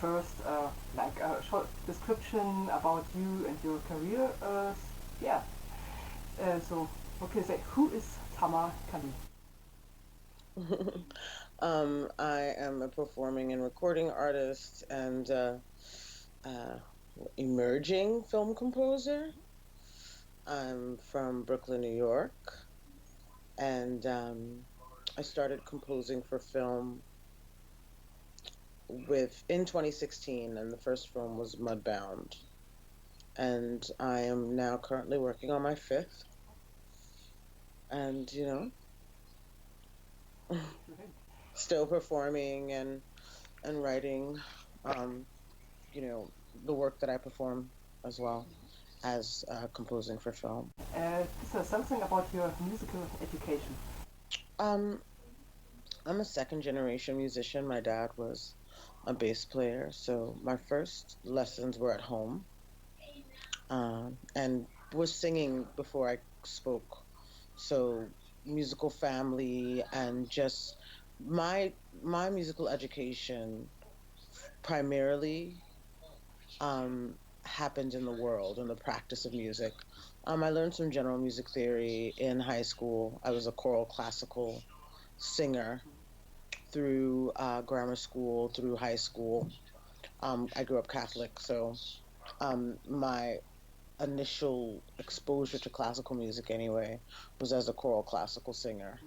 first like a short description about you and your career. Yeah. So what can you say? Who is Tamar-Kali? I am a performing and recording artist and uh, emerging film composer. I'm from Brooklyn, New York, and I started composing for film with in 2016, and the first film was Mudbound. And I am now currently working on my fifth, and still performing and writing, um, the work that I perform as well as composing for film. Is there something about your musical education? Um, I'm a second generation musician. My dad was a bass player, so my first lessons were at home, and was singing before I spoke. So musical family and just my musical education primarily happened in the world and the practice of music. I learned some general music theory in high school. I was a choral classical singer through grammar school, through high school. I grew up Catholic, so my initial exposure to classical music anyway was as a choral classical singer.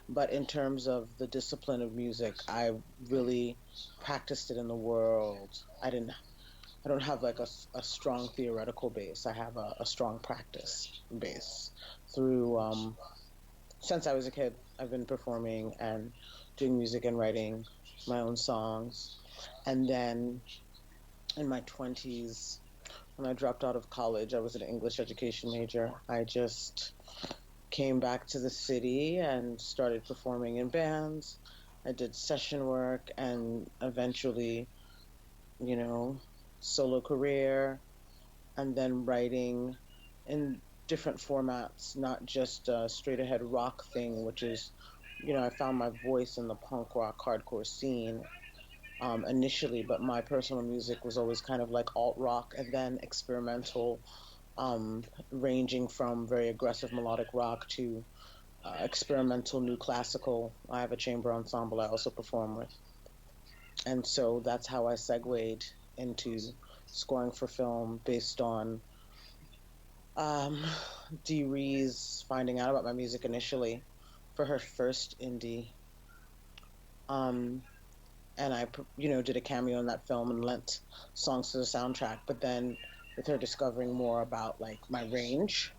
But in terms of the discipline of music, I really practiced it in the world. I don't have like a strong theoretical base. I have a strong practice base through since I was a kid. I've been performing and doing music and writing my own songs. And then in my 20s, when I dropped out of college, I was an English education major. I just came back to the city and started performing in bands. I did session work and eventually, you know, solo career, and then writing in different formats, not just a straight ahead rock thing, which is, I found my voice in the punk rock hardcore scene initially, but my personal music was always kind of like alt rock and then experimental, ranging from very aggressive melodic rock to experimental new classical. I have a chamber ensemble I also perform with. And so that's how I segued into scoring for film based on um, Dee Rees finding out about my music initially for her first indie. Um, and I, did a cameo in that film and lent songs to the soundtrack. But then with her discovering more about like my range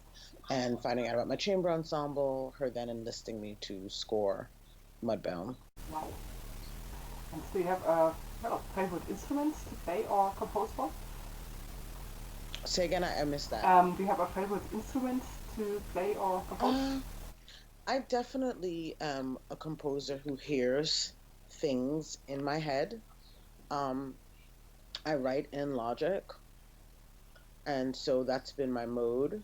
and finding out about my chamber ensemble, her then enlisting me to score Mudbound. Wow. And do you have favorite instruments to play or compose for? Say again, I missed that. Do you have a favorite instrument to play or compose? I definitely am a composer who hears things in my head. Um, I write in Logic, and so that's been my mode.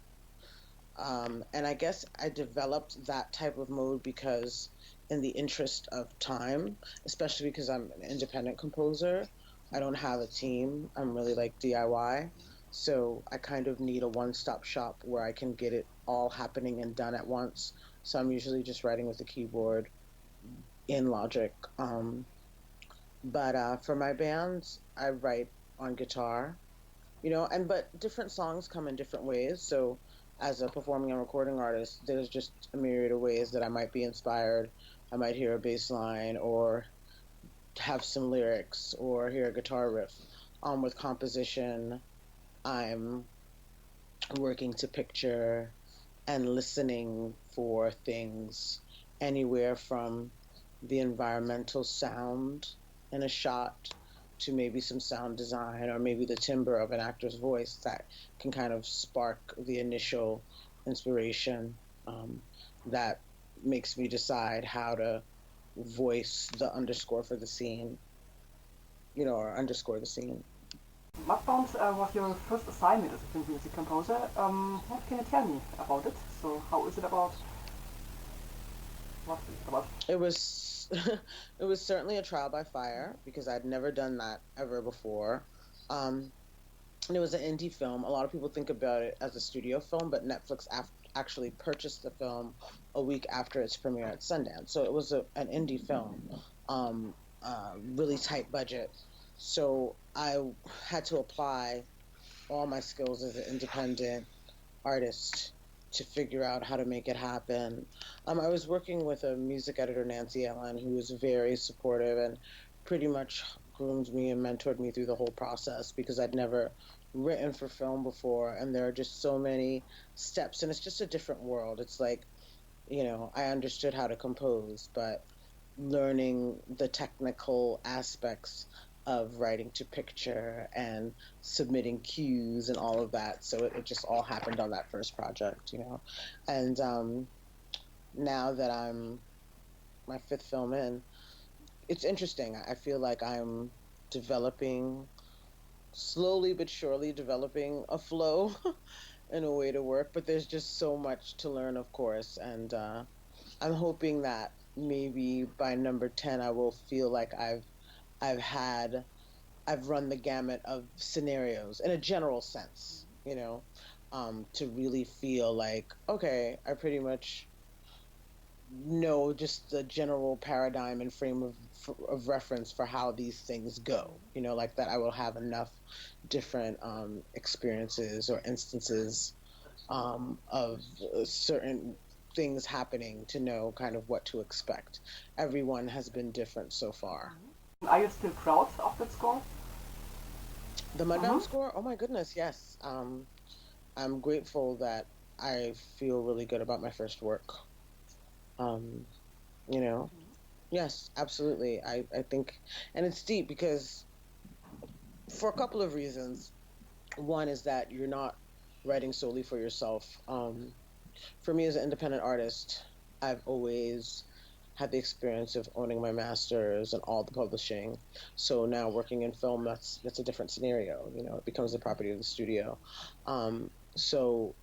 And I guess I developed that type of mode because, in the interest of time, especially because I'm an independent composer, I don't have a team. I'm really like DIY. So I kind of need a one-stop shop where I can get it all happening and done at once. So I'm usually just writing with the keyboard in Logic. But for my bands, I write on guitar, but different songs come in different ways. So as a performing and recording artist, there's just a myriad of ways that I might be inspired. I might hear a bass line or have some lyrics or hear a guitar riff. With composition, I'm working to picture and listening for things anywhere from the environmental sound in a shot to maybe some sound design or maybe the timbre of an actor's voice that can kind of spark the initial inspiration that makes me decide how to voice the underscore for the scene, or underscore the scene. Mudbound was your first assignment as a film music composer. What can you tell me about it? So how is it about? What is it about? It was it was certainly a trial by fire because I'd never done that ever before. Um, and it was an indie film. A lot of people think about it as a studio film, but Netflix actually purchased the film a week after its premiere at Sundance. So it was an indie film, really tight budget. So I had to apply all my skills as an independent artist to figure out how to make it happen. I was working with a music editor, Nancy Ellen, who was very supportive and pretty much groomed me and mentored me through the whole process because I'd never written for film before. And there are just so many steps, and it's just a different world. It's like, I understood how to compose, but learning the technical aspects of writing to picture and submitting cues and all of that. So it just all happened on that first project. And now that I'm my fifth film in, it's interesting. I feel like I'm developing, slowly but surely developing a flow and a way to work, but there's just so much to learn, of course. And I'm hoping that maybe by number 10, I will feel like I've had I've run the gamut of scenarios in a general sense, to really feel like, okay, I pretty much know just the general paradigm and frame of reference for how these things go, like that I will have enough different experiences or instances of certain things happening to know kind of what to expect. Everyone has been different so far. Are you still proud of that score? The Mudbound score? Oh my goodness, yes. I'm grateful that I feel really good about my first work. Um, you know, yes, absolutely. I think, and it's deep because for a couple of reasons. One is that you're not writing solely for yourself. For me as an independent artist, I've always had the experience of owning my masters and all the publishing. So now working in film, that's a different scenario. It becomes the property of the studio. So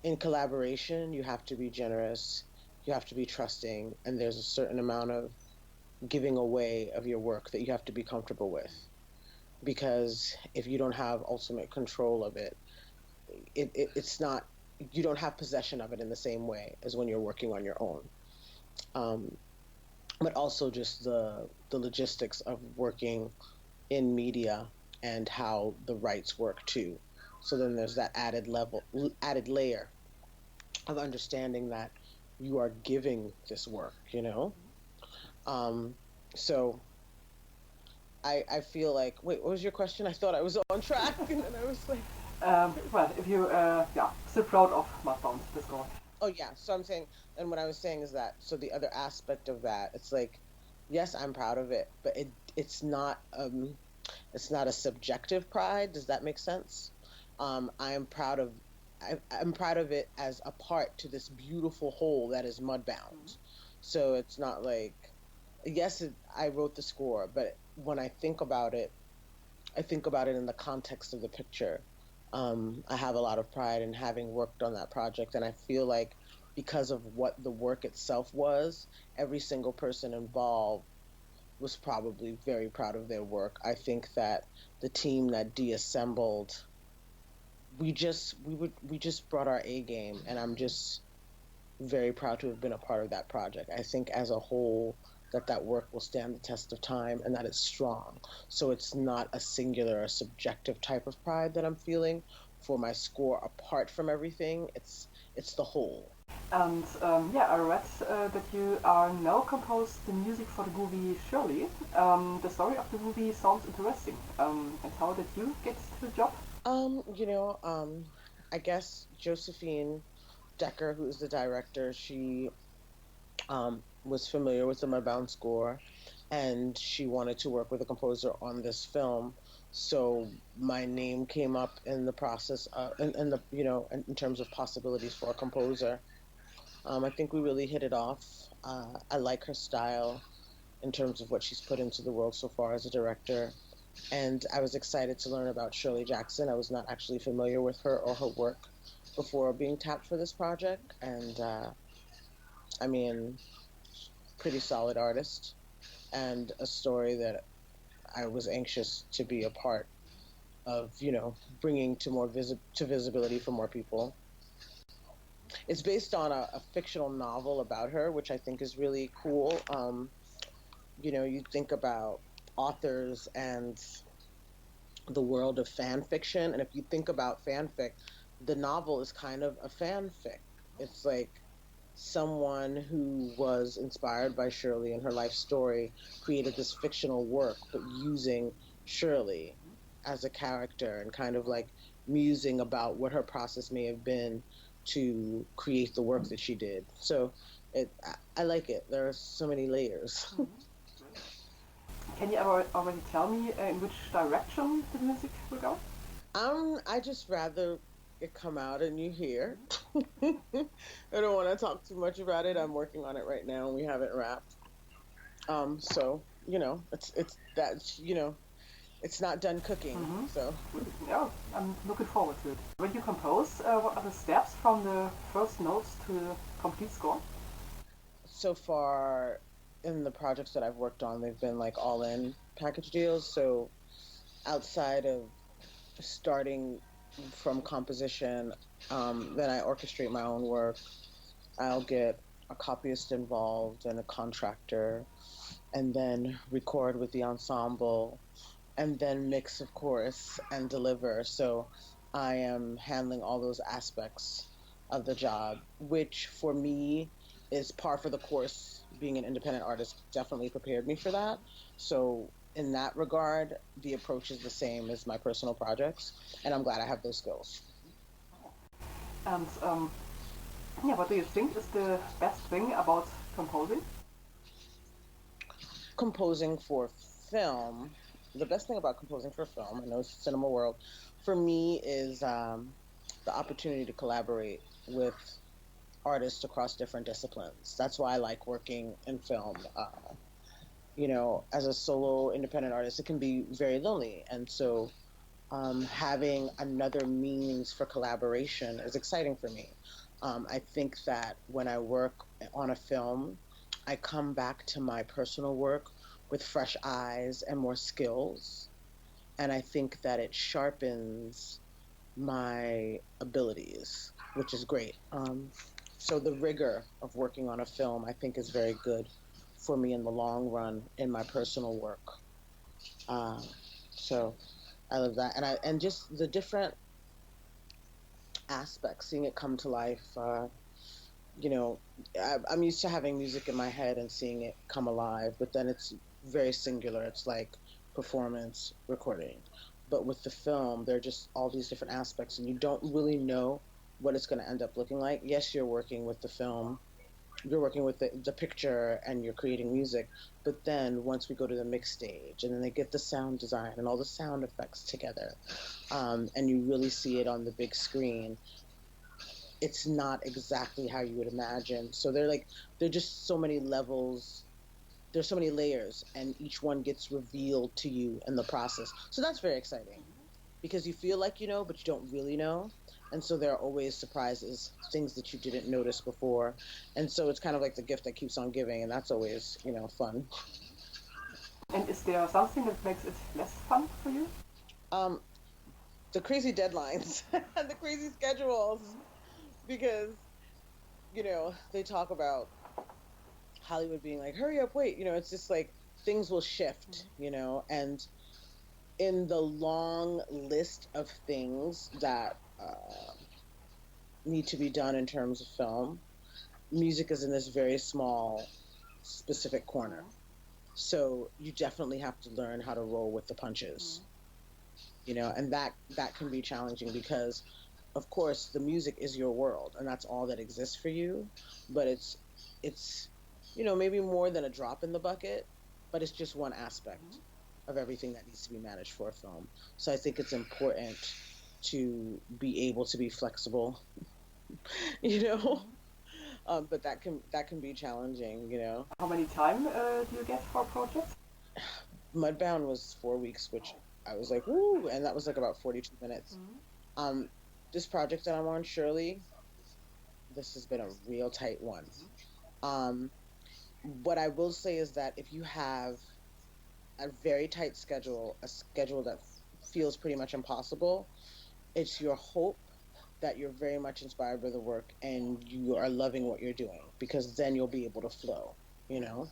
in collaboration, you have to be generous, you have to be trusting, and there's a certain amount of giving away of your work that you have to be comfortable with. Because if you don't have ultimate control of it, it's not, you don't have possession of it in the same way as when you're working on your own. But also just the logistics of working in media and how the rights work too. So then there's that added layer of understanding that you are giving this work. So I feel like, wait, what was your question? I thought I was on track, and then I was like, well, if you, still proud of Mudbound, the score. oh yeah. So I'm saying, and what I was saying is that, so the other aspect of that, it's like, yes, I'm proud of it, but it's not a subjective pride. Does that make sense? I am proud of, I'm proud of it as a part to this beautiful whole that is Mudbound. So it's not like, yes, I wrote the score, but when I think about it in the context of the picture. I have a lot of pride in having worked on that project, and I feel like because of what the work itself was, every single person involved was probably very proud of their work. I think that the team that deassembled, we just brought our A game, and I'm just very proud to have been a part of that project. I think as a whole that work will stand the test of time and that it's strong. So it's not a singular or subjective type of pride that I'm feeling for my score apart from everything. It's the whole. And I read that you are now composed the music for the movie Shirley. The story of the movie sounds interesting. And how did you get to the job? I guess Josephine Decker, who is the director, she was familiar with the Mudbound score, and she wanted to work with a composer on this film. So my name came up in the process, in the in terms of possibilities for a composer. I think we really hit it off. I like her style in terms of what she's put into the world so far as a director. And I was excited to learn about Shirley Jackson. I was not actually familiar with her or her work before being tapped for this project. And I mean, pretty solid artist and a story that I was anxious to be a part of, bringing to to visibility for more people. It's based on a fictional novel about her, which I think is really cool. You think about authors and the world of fan fiction, and if you think about fanfic, the novel is kind of a fanfic. It's like someone who was inspired by Shirley and her life story created this fictional work, but using Shirley as a character and kind of like musing about what her process may have been to create the work that she did. So I like it. There are so many layers. Can you already tell me in which direction the music will go? I just rather it come out and you hear. I don't want to talk too much about it. I'm working on it right now and we haven't wrapped. So it's that it's not done cooking. So Yeah, I'm looking forward to it. When you compose, what are the steps from the first notes to the complete score? so far in the projects that I've worked on, they've been like all in package deals. So outside of starting from composition, then I orchestrate my own work. I'll get a copyist involved and a contractor, and then record with the ensemble, and then mix, of course, and deliver. So I am handling all those aspects of the job, which for me is par for the course. Being an independent artist definitely prepared me for that. So in that regard, the approach is the same as my personal projects, and I'm glad I have those skills. And yeah, what do you think is the best thing about composing? Composing for film, the best thing about composing for film, I know it's cinema world, for me is the opportunity to collaborate with artists across different disciplines. That's why I like working in film. As a solo independent artist, it can be very lonely. And so having another means for collaboration is exciting for me. I think that when I work on a film, I come back to my personal work with fresh eyes and more skills. And I think that it sharpens my abilities, which is great. So the rigor of working on a film, I think, is very good for me in the long run in my personal work. Uh, so I love that, and just the different aspects, seeing it come to life. You know, I'm used to having music in my head and seeing it come alive, but then it's very singular. It's like performance, recording. But with the film, there are just all these different aspects, and you don't really know what it's going to end up looking like. Yes, you're working with the film, you're working with the picture, and you're creating music. But then once we go to the mix stage, and then they get the sound design and all the sound effects together, and you really see it on the big screen, it's not exactly how you would imagine. So they're just so many levels. There's so many layers, and each one gets revealed to you in the process. So that's very exciting because you feel like you know, but you don't really know. And so there are always surprises, things that you didn't notice before. And so it's kind of like the gift that keeps on giving, and that's always, fun. And is there something that makes it less fun for you? Um, the crazy deadlines and the crazy schedules, because, they talk about Hollywood being like, hurry up, wait, it's just like things will shift, and in the long list of things that need to be done in terms of film, music is in this very small, specific corner. So you definitely have to learn how to roll with the punches, and that can be challenging because, of course, the music is your world and that's all that exists for you. But it's maybe more than a drop in the bucket, but it's just one aspect of everything that needs to be managed for a film. So I think it's important to be able to be flexible, you know. But that can be challenging, How many time do you get for a project? Mudbound was 4 weeks, which I was like, woo, and that was like about 42 minutes. Um, this project that I'm on, Shirley, this has been a real tight one. Um, What I will say is that if you have a very tight schedule, a schedule that feels pretty much impossible, it's your hope that you're very much inspired by the work and you are loving what you're doing, because then you'll be able to flow, you know?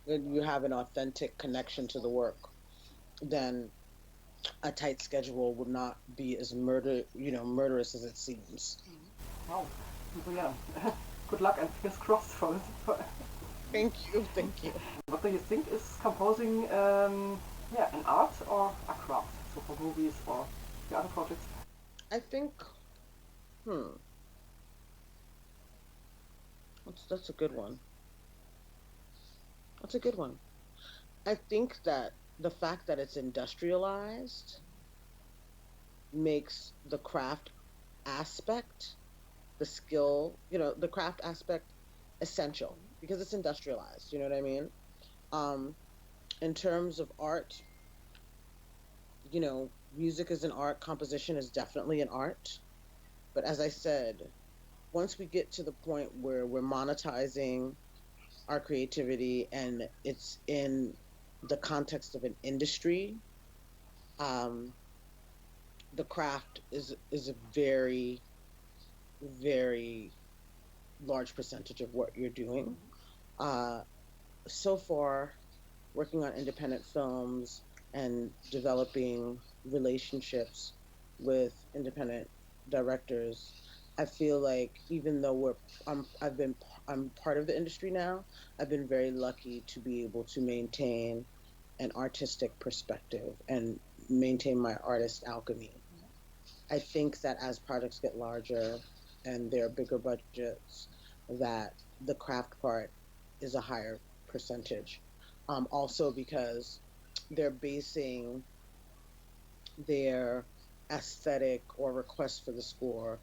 And you have an authentic connection to the work, then a tight schedule will not be as murderous as it seems. Wow. So yeah, good luck and fingers crossed for it. Thank you, thank you. What do you think is composing, yeah, an art or a craft? So for movies or the other projects? I think, hmm, that's a good one. That's a good one. I think that the fact that it's industrialized makes the craft aspect, the skill, the craft aspect essential because it's industrialized. You know what I mean? Um, in terms of art, music is an art, composition is definitely an art. But as I said, once we get to the point where we're monetizing our creativity and it's in the context of an industry, um, the craft is a very, very large percentage of what you're doing. Uh, so far, working on independent films and developing relationships with independent directors, I feel like even though I'm part of the industry now, I've been very lucky to be able to maintain an artistic perspective and maintain my artist alchemy. I think that as projects get larger and there are bigger budgets, that the craft part is a higher percentage. Also because they're basing their aesthetic or request for the score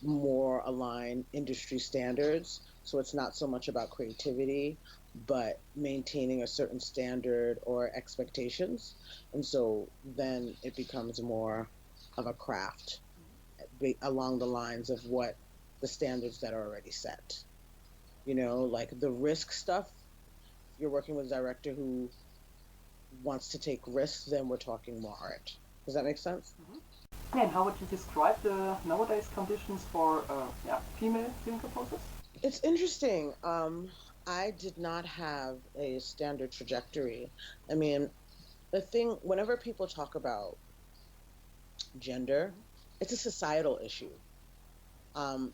more align industry standards. So it's not so much about creativity, but maintaining a certain standard or expectations. And so then it becomes more of a craft along the lines of what the standards that are already set. Like the risk stuff, if you're working with a director who wants to take risks, then we're talking more art. Does that make sense? And how would you describe the nowadays conditions for yeah, female film composers? It's interesting. I did not have a standard trajectory. I mean, the thing, whenever people talk about gender, it's a societal issue. Um,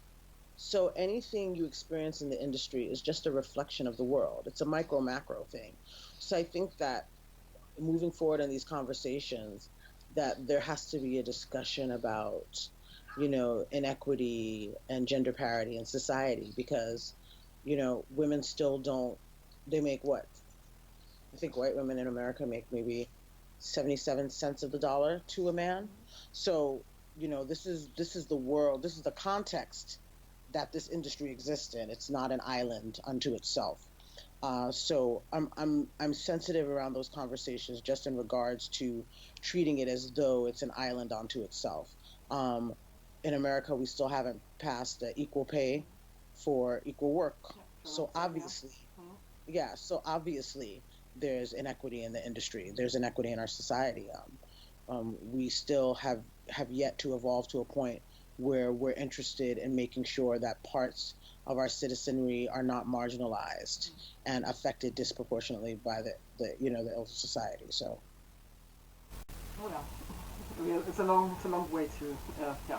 so anything you experience in the industry is just a reflection of the world. It's a micro macro thing. So I think that moving forward in these conversations, that there has to be a discussion about, inequity and gender parity in society because, women still don't, they make what? I think white women in America make maybe 77 cents of the dollar to a man. So, this is the world, this is the context that this industry exists in. It's not an island unto itself. So I'm sensitive around those conversations just in regards to treating it as though it's an island unto itself. Um, in America, we still haven't passed the equal pay for equal work. So obviously, yeah. So obviously, there's inequity in the industry. There's inequity in our society. We still have yet to evolve to a point where we're interested in making sure that parts of our citizenry are not marginalized and affected disproportionately by the elder society. So Oh yeah, it's a long way to yeah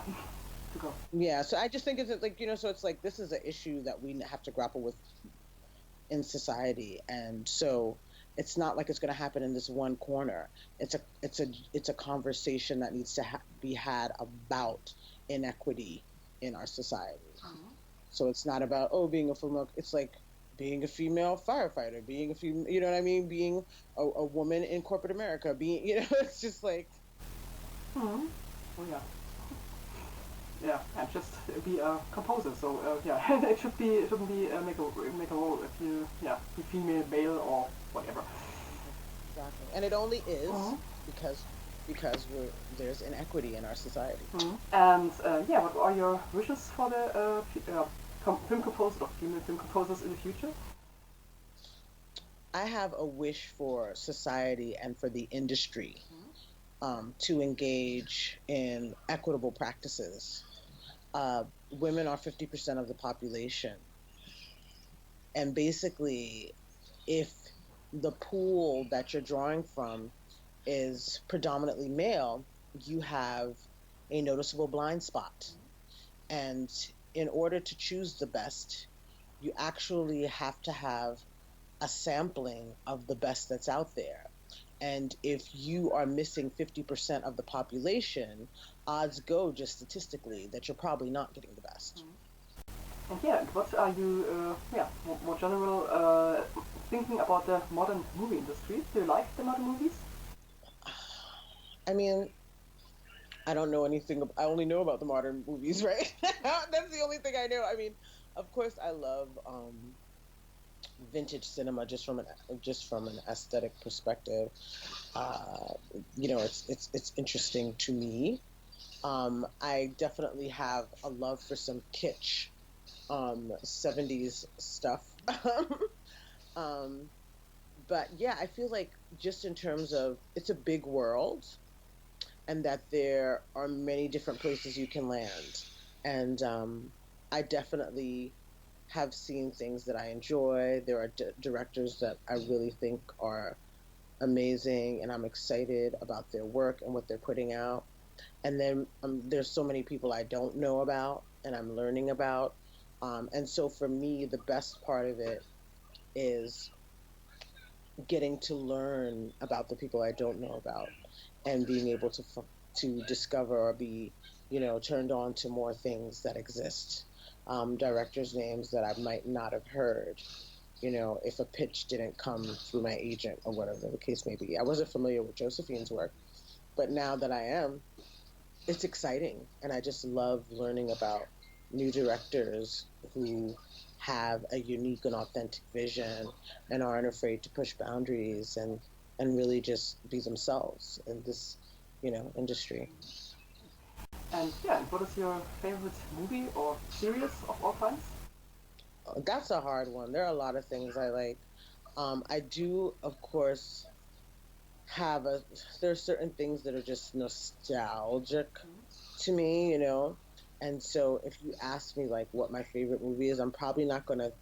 to go. yeah, so I just think it's like so it's like this is an issue that we have to grapple with in society, and so it's not like it's going to happen in this one corner. It's a conversation that needs to be had about inequity in our society. So it's not about being a female. It's like being a female firefighter, being a female. You know what I mean? Being a woman in corporate America. Being it's just like Oh yeah, yeah, and just be a composer. So yeah, it shouldn't be make a role if you yeah be female, male, or whatever. exactly, and it only is Mhm. because there's inequity in our society. And yeah, what are your wishes for the film composers or female film composers in the future? I have a wish for society and for the industry to engage in equitable practices. Women are 50% of the population. And basically, if the pool that you're drawing from is predominantly male, you have a noticeable blind spot. And in order to choose the best, you actually have to have a sampling of the best that's out there. And if you are missing 50% of the population, odds go just statistically that you're probably not getting the best. And yeah, what are you, more general, thinking about the modern movie industry? Do you like the modern movies? I mean, I don't know anything. I only know about the modern movies, right? That's the only thing I know. I mean, of course, I love vintage cinema just from an aesthetic perspective. Uh, it's interesting to me. I definitely have a love for some kitsch 70s stuff. um, but yeah, I feel like just in terms of it's a big world and that there are many different places you can land. And I definitely have seen things that I enjoy. There are directors that I really think are amazing, and I'm excited about their work and what they're putting out. And then there's so many people I don't know about and I'm learning about. And so for me, the best part of it is getting to learn about the people I don't know about and being able to discover or be, turned on to more things that exist. Directors' names that I might not have heard, if a pitch didn't come through my agent or whatever the case may be. I wasn't familiar with Josephine's work, but now that I am, it's exciting. And I just love learning about new directors who have a unique and authentic vision and aren't afraid to push boundaries and really just be themselves in this, industry. And yeah, and what is your favorite movie or series of all times? That's a hard one. There are a lot of things I like. I do, of course, have a. There are certain things that are just nostalgic to me, And so, if you ask me like what my favorite movie is, I'm probably not gonna.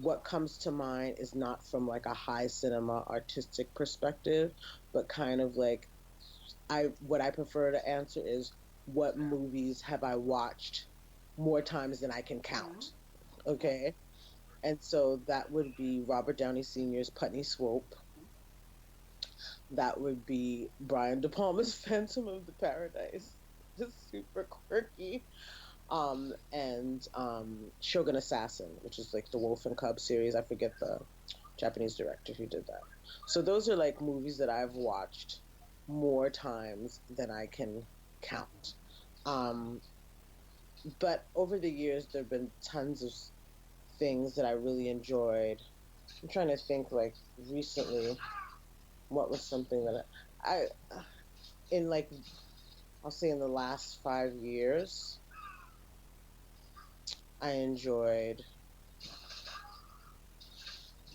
What comes to mind is not from like a high cinema artistic perspective, but kind of like what I prefer to answer is what movies have I watched more times than I can count. Okay. And so that would be Robert Downey Sr.'s Putney Swope. That would be Brian De Palma's Phantom of the Paradise. Just super quirky. And Shogun Assassin, which is like the Wolf and Cub series. I forget the Japanese director who did that. So those are like movies that I've watched more times than I can count. Um, but over the years, there have been tons of things that I really enjoyed. I'm trying to think like recently, what was something that in like, I'll say in the last 5 years, I enjoyed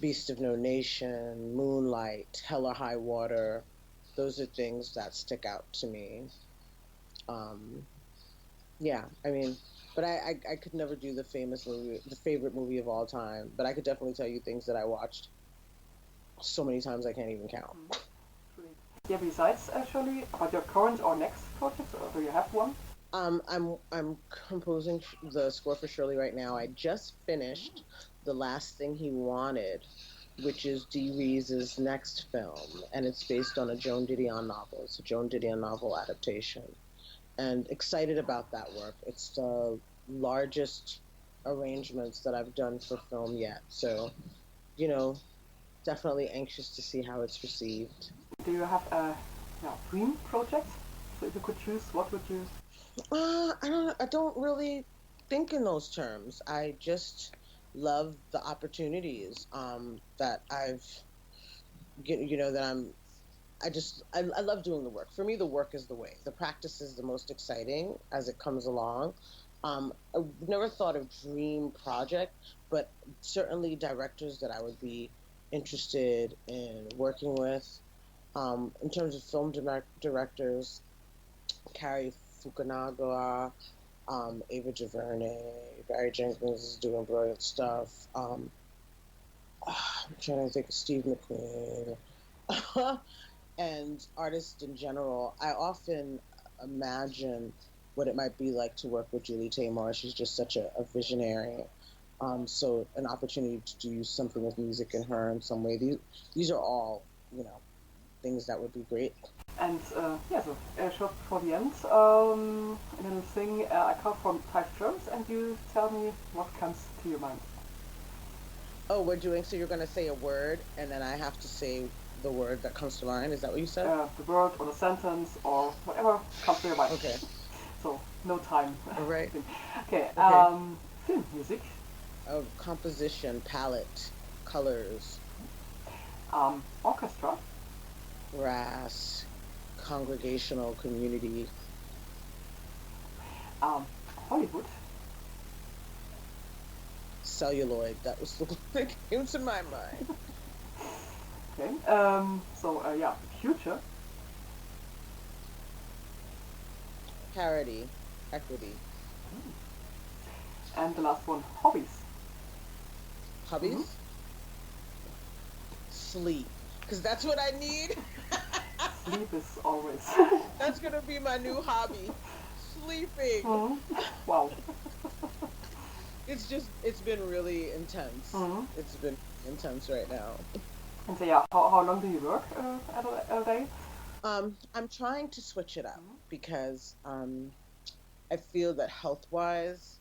Beast of No Nation, Moonlight, Hell or High Water. Those are things that stick out to me. Um, yeah, I mean, but I could never do the favorite movie of all time. But I could definitely tell you things that I watched so many times I can't even count. Great. Yeah, besides actually about your current or next project, or do you have one? I'm composing the score for Shirley right now. I just finished The Last Thing He Wanted, which is Dee Rees's next film, and it's based on a Joan Didion novel. It's a Joan Didion novel adaptation, and excited about that work. It's the largest arrangements that I've done for film yet, so you know, definitely anxious to see how it's received. Do you have a dream project? So if you could choose, what would you? I don't. I don't really think in those terms. I just love the opportunities that I've that I love doing the work. For me, the work is the way. The practice is the most exciting as it comes along. I've never thought of dream project, but certainly directors that I would be interested in working with. In terms of film directors, Cary Fukunaga, Ava DuVernay, Barry Jenkins is doing brilliant stuff. I'm trying to think of Steve McQueen. And artists in general. I often imagine what it might be like to work with Julie Taymor. She's just such a visionary. So an opportunity to do something with music in her in some way. These are all, things that would be great. And yeah, so short for the end, a little thing I come from Type Jones, and you tell me what comes to your mind. Oh, so you're going to say a word, and then I have to say the word that comes to mind. Is that what you said? The word or the sentence or whatever comes to your mind. Okay. So no time. All right. Okay. Film music. Oh, composition, palette, colors. Orchestra. Brass, congregational community. Hollywood. Celluloid. That was the one that came to my mind. Okay. Yeah, future. Parity, equity. And the last one, hobbies. Hobbies? Mm-hmm. Sleep. Because that's what I need. Sleep is always. That's going to be my new hobby. Sleeping. Mm-hmm. Wow. It's been really intense. Mm-hmm. It's been intense right now. And so yeah, how long do you work at a day? I'm trying to switch it up because I feel that health-wise,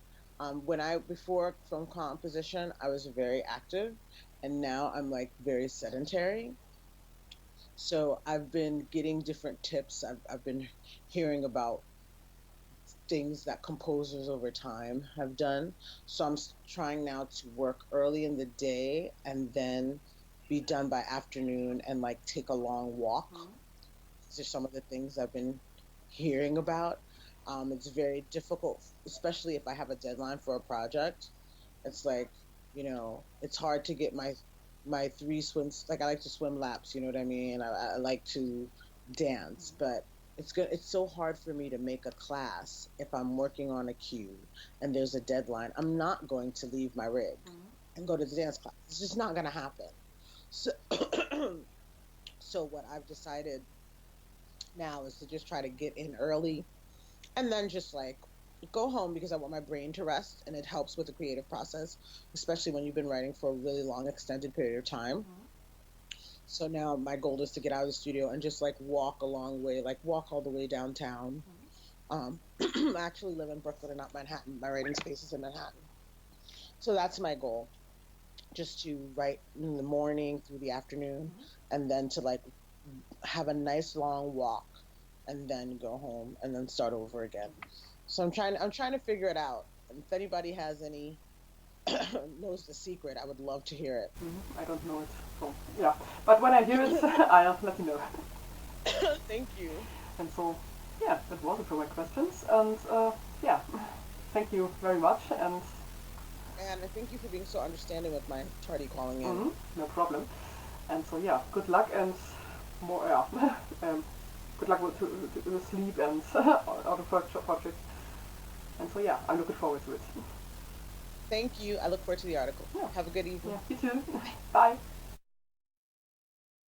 before film composition, I was very active, and now I'm like very sedentary. So I've been getting different tips. I've been hearing about things that composers over time have done. So I'm trying now to work early in the day and then be done by afternoon and like take a long walk. Mm-hmm. These are some of the things I've been hearing about. It's very difficult, especially if I have a deadline for a project. It's like, it's hard to get my 3 swims. Like I like to swim laps, you know what I mean? I like to dance, but it's so hard for me to make a class if I'm working on a cue and there's a deadline. I'm not going to leave my rig and go to the dance class. It's just not going to happen. So, so what I've decided now is to just try to get in early and then just like go home because I want my brain to rest, and it helps with the creative process, especially when you've been writing for a really long extended period of time. Mm-hmm. So now my goal is to get out of the studio and just like walk a long way, like walk all the way downtown. Mm-hmm. I actually live in Brooklyn and not Manhattan. My writing space is in Manhattan. So that's my goal, just to write in the morning through the afternoon, mm-hmm. and then to like have a nice long walk and then go home and then start over again. So I'm trying to figure it out. And if anybody has any knows the secret, I would love to hear it. Mm-hmm. I don't know it, so yeah. But when I hear it, I'll let you know. Thank you. And so, yeah, that was it for my questions. And yeah, thank you very much. And I thank you for being so understanding with my tardy calling in. Mm-hmm. No problem. And so yeah, good luck and more. Yeah, good luck with to sleep and other projects. And so yeah, I'm looking forward to it. Thank you. I look forward to the article. Yeah. Have a good evening. Yeah, you too. Bye.